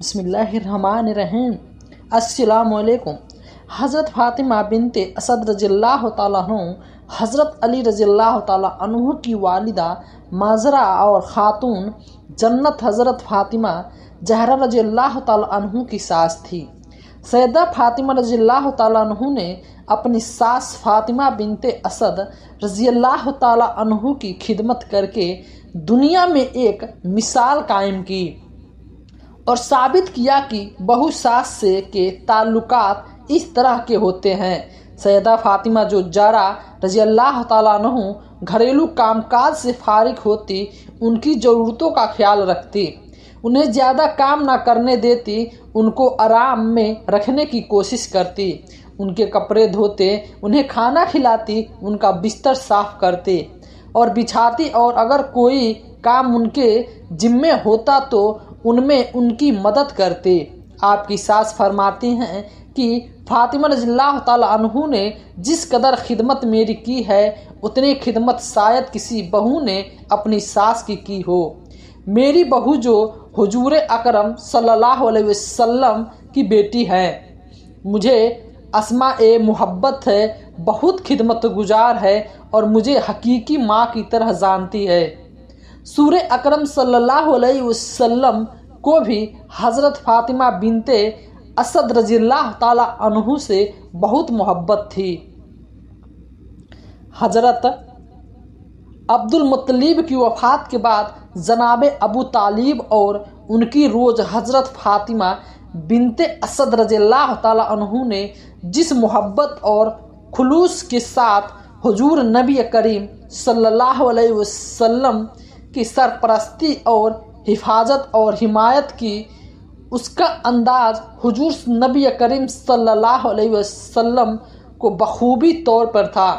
بسم اللہ الرحمن الرحیم۔ السلام علیکم۔ حضرت فاطمہ بنت اسد رضی اللہ تعالیٰ عنہ حضرت علی رضی اللہ تعالیٰ عنہ کی والدہ مازرہ اور خاتون جنت حضرت فاطمہ زہرا رضی اللہ تعالیٰ عنہ کی ساس تھی۔ سیدہ فاطمہ رضی اللہ تعالیٰ عنہ نے اپنی ساس فاطمہ بنت اسد رضی اللہ تعالیٰ عنہ کی خدمت کر کے دنیا میں ایک مثال قائم کی اور ثابت کیا کہ بہو ساس سے کے تعلقات اس طرح کے ہوتے ہیں۔ سیدہ فاطمہ جو زہرا رضی اللہ تعالیٰ عنہ گھریلو کام کاج سے فارغ ہوتی، ان کی ضرورتوں کا خیال رکھتی، انہیں زیادہ کام نہ کرنے دیتی، ان کو آرام میں رکھنے کی کوشش کرتی، ان کے کپڑے دھوتے، انہیں کھانا کھلاتی، ان کا بستر صاف کرتے اور بچھاتی، اور اگر کوئی کام ان کے ذمے ہوتا تو ان میں ان کی مدد کرتے۔ آپ کی ساس فرماتی ہیں کہ فاطمہ رضی اللہ تعالیٰ عنہ نے جس قدر خدمت میری کی ہے اتنی خدمت شاید کسی بہو نے اپنی ساس کی ہو۔ میری بہو جو حضور اکرم صلی اللہ علیہ وسلم کی بیٹی ہے، مجھے اسماء محبت ہے، بہت خدمت گزار ہے اور مجھے حقیقی ماں کی طرح جانتی ہے۔ سور اکرم صلی اللہ علیہ وسلم کو بھی حضرت فاطمہ بنت اسد رضی اللہ تعالیٰ عنہ سے بہت محبت تھی۔ حضرت عبد المطلب کی وفات کے بعد جناب ابو طالب اور ان کی روز حضرت فاطمہ بنت اسد رضی اللہ تعالیٰ عنہ نے جس محبت اور خلوص کے ساتھ حضور نبی کریم صلی اللہ علیہ وسلم کی سرپرستی اور حفاظت اور حمایت کی، اس کا انداز حضور نبی کریم صلی اللہ علیہ وسلم کو بخوبی طور پر تھا۔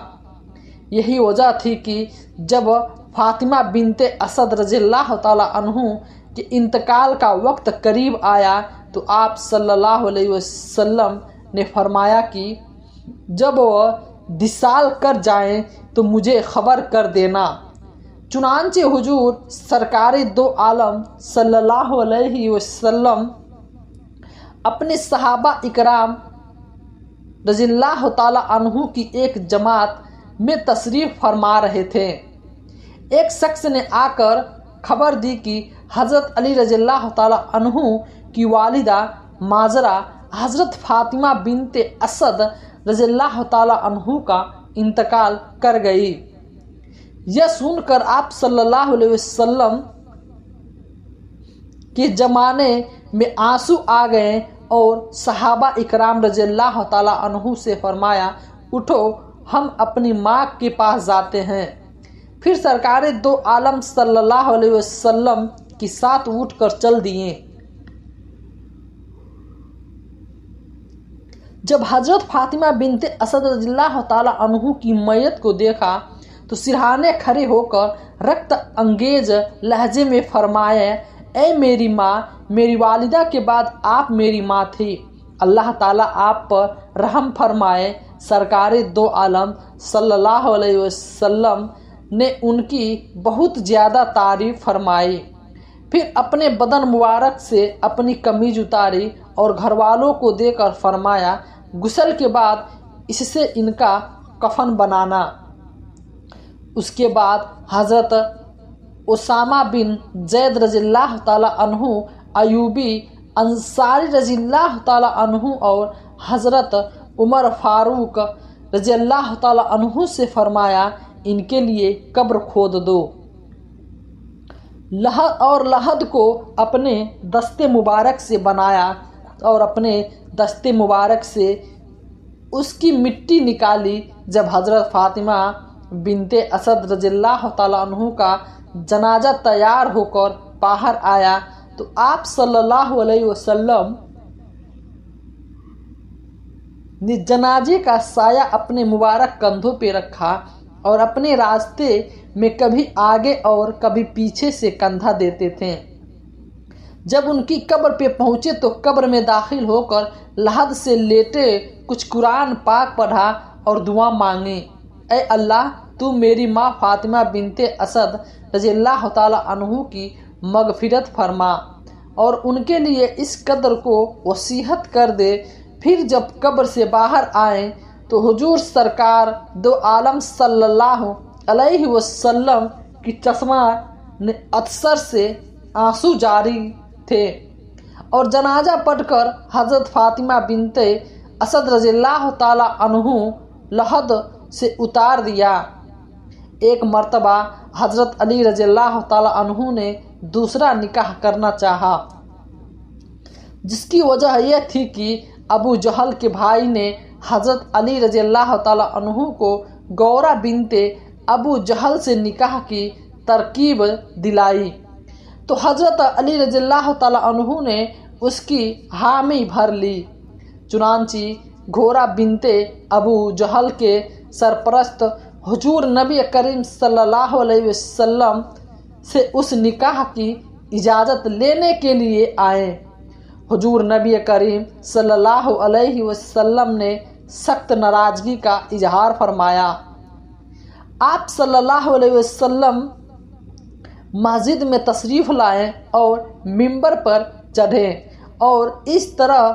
یہی وجہ تھی کہ جب فاطمہ بنت اسد رضی اللہ تعالیٰ عنہ کے انتقال کا وقت قریب آیا تو آپ صلی اللہ علیہ وسلم نے فرمایا کہ جب وہ وصال کر جائیں تو مجھے خبر کر دینا۔ چنانچہ حضور سرکار دو عالم صلی اللہ علیہ وسلم اپنے صحابہ اکرام رضی اللہ تعالیٰ عنہ کی ایک جماعت میں تشریف فرما رہے تھے۔ ایک شخص نے آ کر خبر دی کہ حضرت علی رضی اللہ تعالیٰ عنہ کی والدہ مازرہ حضرت فاطمہ بنت اسد رضی اللہ تعالیٰ عنہ کا انتقال کر گئی۔ یہ سن کر آپ صلی اللہ علیہ وسلم کے زمانے میں آنسو آ گئے اور صحابہ اکرام رضی اللہ تعالیٰ عنہ سے فرمایا، اٹھو ہم اپنی ماں کے پاس جاتے ہیں۔ پھر سرکار دو عالم صلی اللہ علیہ وسلم کے ساتھ اٹھ کر چل دیے۔ جب حضرت فاطمہ بنت اسد رضی اللہ تعالیٰ عنہ کی میت کو دیکھا تو سرہانے کھڑے ہو کر رقت انگیز لہجے میں فرمائے، اے میری ماں، میری والدہ کے بعد آپ میری ماں تھی، اللہ تعالیٰ آپ پر رحم فرمائے۔ سرکار دو عالم صلی اللہ علیہ وسلم نے ان کی بہت زیادہ تعریف فرمائی، پھر اپنے بدن مبارک سے اپنی قمیض اتاری اور گھر والوں کو دے کر فرمایا، غسل کے بعد اس سے ان کا کفن بنانا۔ اس کے بعد حضرت اسامہ بن زید رضی اللہ تعالیٰ عنہ ایوبی انصاری رضی اللہ تعالیٰ عنہ اور حضرت عمر فاروق رضی اللہ تعالیٰ عنہ سے فرمایا، ان کے لیے قبر کھود دو اور لحد کو اپنے دستے مبارک سے بنایا اور اپنے دستے مبارک سے اس کی مٹی نکالی۔ جب حضرت فاطمہ بنت اسد رضی اللہ تعالیٰ عنہ کا جنازہ تیار ہو کر باہر آیا تو آپ صلی اللہ علیہ وسلم نے جنازے کا سایہ اپنے مبارک کندھوں پہ رکھا اور اپنے راستے میں کبھی آگے اور کبھی پیچھے سے کندھا دیتے تھے۔ جب ان کی قبر پہ پہنچے تو قبر میں داخل ہو کر لحد سے لیٹے کچھ قرآن پاک پڑھا اور دعا مانگی، اے اللہ تو میری ماں فاطمہ بنت اسد رضی اللہ تعالیٰ عنہ کی مغفرت فرما اور ان کے لیے اس قدر کو وصیت کر دے۔ پھر جب قبر سے باہر آئیں تو حضور سرکار دو عالم صلی اللہ علیہ وسلم کی چشمہ اثر سے آنسو جاری تھے، اور جنازہ پڑھ کر حضرت فاطمہ بنت اسد رضی اللہ تعالی عنہ لحد سے اتار دیا۔ ایک مرتبہ حضرت علی رضی اللہ تعالی عنہ نے دوسرا نکاح کرنا چاہا، جس کی وجہ یہ تھی کہ ابو جہل کے بھائی نے حضرت علی رضی اللہ تعالی عنہ کو گورا بنت ابو جہل سے نکاح کی ترکیب دلائی، تو حضرت علی رضی اللہ تعالی عنہ نے اس کی حامی بھر لی۔ چنانچہ گھورا بنت ابو جہل کے سرپرست حضور نبی کریم صلی اللہ علیہ وسلم سے اس نکاح کی اجازت لینے کے لیے آئے۔ حضور نبی کریم صلی اللہ علیہ وسلم نے سخت ناراضگی کا اظہار فرمایا۔ آپ صلی اللہ علیہ وسلم مسجد میں تشریف لائے اور منبر پر چڑھے اور اس طرح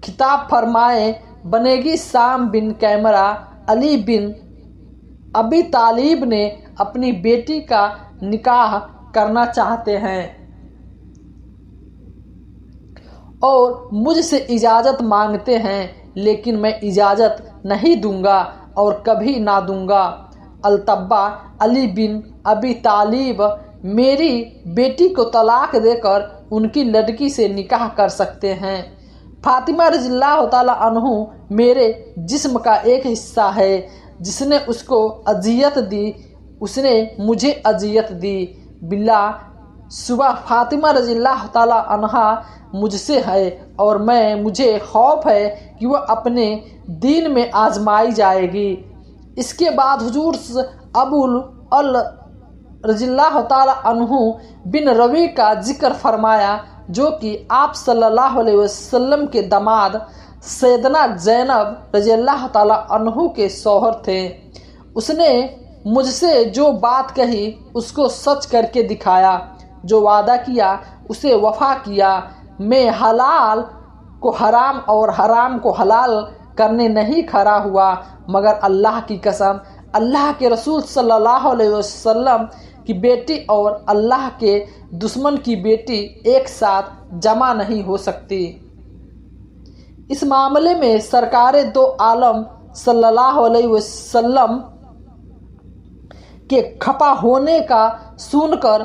خطاب فرمائے، بنے گی سام بن کیمرہ علی بن ابی طالب نے اپنی بیٹی کا نکاح کرنا چاہتے ہیں اور مجھ سے اجازت مانگتے ہیں، لیکن میں اجازت نہیں دوں گا اور کبھی نہ دوں گا۔ البتہ علی بن ابی طالب میری بیٹی کو طلاق دے کر ان کی لڑکی سے نکاح کر سکتے ہیں۔ فاطمہ رضی اللہ تعالی عنہ میرے جسم کا ایک حصہ ہے، جس نے اس کو اذیت دی اس نے مجھے اذیت دی۔ بلا شبہ فاطمہ رضی اللہ تعالی عنہا مجھ سے ہے، اور مجھے خوف ہے کہ وہ اپنے دین میں آزمائی جائے گی۔ اس کے بعد حضور ابو رضی اللہ تعالی عنہ بن روی کا ذکر فرمایا، جو کہ آپ صلی اللہ علیہ وسلم کے داماد سیدنا زینب رضی اللہ تعالی عنہ کے شوہر تھے۔ اس نے مجھ سے جو بات کہی اس کو سچ کر کے دکھایا، جو وعدہ کیا اسے وفا کیا۔ میں حلال کو حرام اور حرام کو حلال کرنے نہیں کھڑا ہوا، مگر اللہ کی قسم، اللہ کے رسول صلی اللہ علیہ وسلم کی بیٹی اور اللہ کے دشمن کی بیٹی ایک ساتھ جمع نہیں ہو سکتی۔ اس معاملے میں سرکار دو عالم صلی اللہ علیہ وسلم کے کھپا ہونے کا سن کر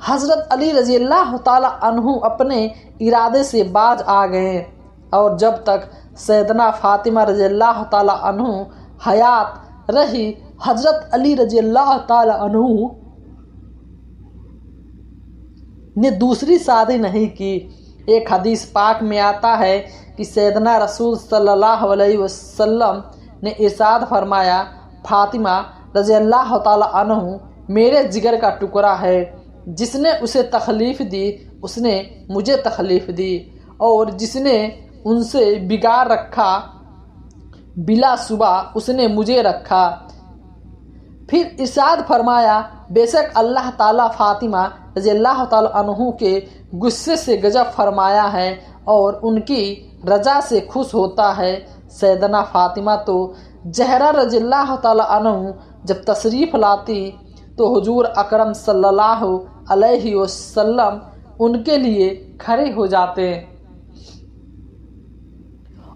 حضرت علی رضی اللہ تعالی عنہ اپنے ارادے سے باز آ گئے، اور جب تک سیدنا فاطمہ رضی اللہ تعالی عنہ حیات رہی حضرت علی رضی اللہ تعالی عنہ نے دوسری شادی نہیں کی۔ ایک حدیث پاک میں آتا ہے کہ سیدنا رسول صلی اللہ علیہ وسلم نے ارشاد فرمایا، فاطمہ رضی اللہ تعالی عنہ میرے جگر کا ٹکڑا ہے، جس نے اسے تکلیف دی اس نے مجھے تکلیف دی، اور جس نے ان سے بگاڑ رکھا بلا شبہ اس نے مجھے رکھا۔ پھر ارشاد فرمایا، بے شک اللہ تعالیٰ فاطمہ رضی اللہ تعالیٰ عنہ کے غصے سے غضب فرمایا ہے اور ان کی رضا سے خوش ہوتا ہے۔ سیدنا فاطمہ تو زہرا رضی اللہ تعالیٰ عنہ جب تشریف لاتی تو حضور اکرم صلی اللہ علیہ وسلم ان کے لیے کھڑے ہو جاتے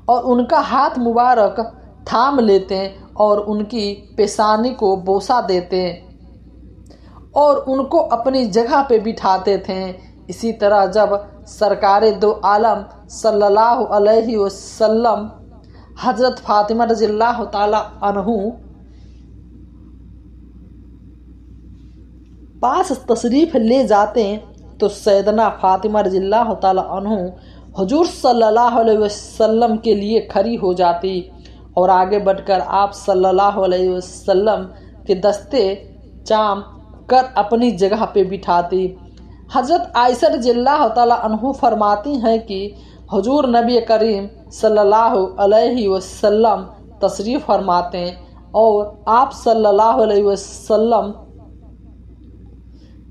اور ان کا ہاتھ مبارک تھام لیتے اور ان کی پیشانی کو بوسہ دیتے اور ان کو اپنی جگہ پہ بٹھاتے تھے۔ اسی طرح جب سرکار دو عالم صلی اللہ علیہ وسلم حضرت فاطمہ رضی اللہ تعالی عنہ پاس تشریف لے جاتے تو سیدنا فاطمہ رضی اللہ تعالی عنہ حضور صلی اللہ علیہ وسلم کے لیے کھڑی ہو جاتی اور آگے بڑھ کر آپ صلی اللہ علیہ وسلم کے دستے چام کر اپنی جگہ پہ بٹھاتی۔ حضرت عائشہ رضی اللہ تعالی عنہ فرماتی ہیں کہ حضور نبی کریم صلی اللہ علیہ وسلم تشریف فرماتے اور آپ صلی اللہ علیہ وسلم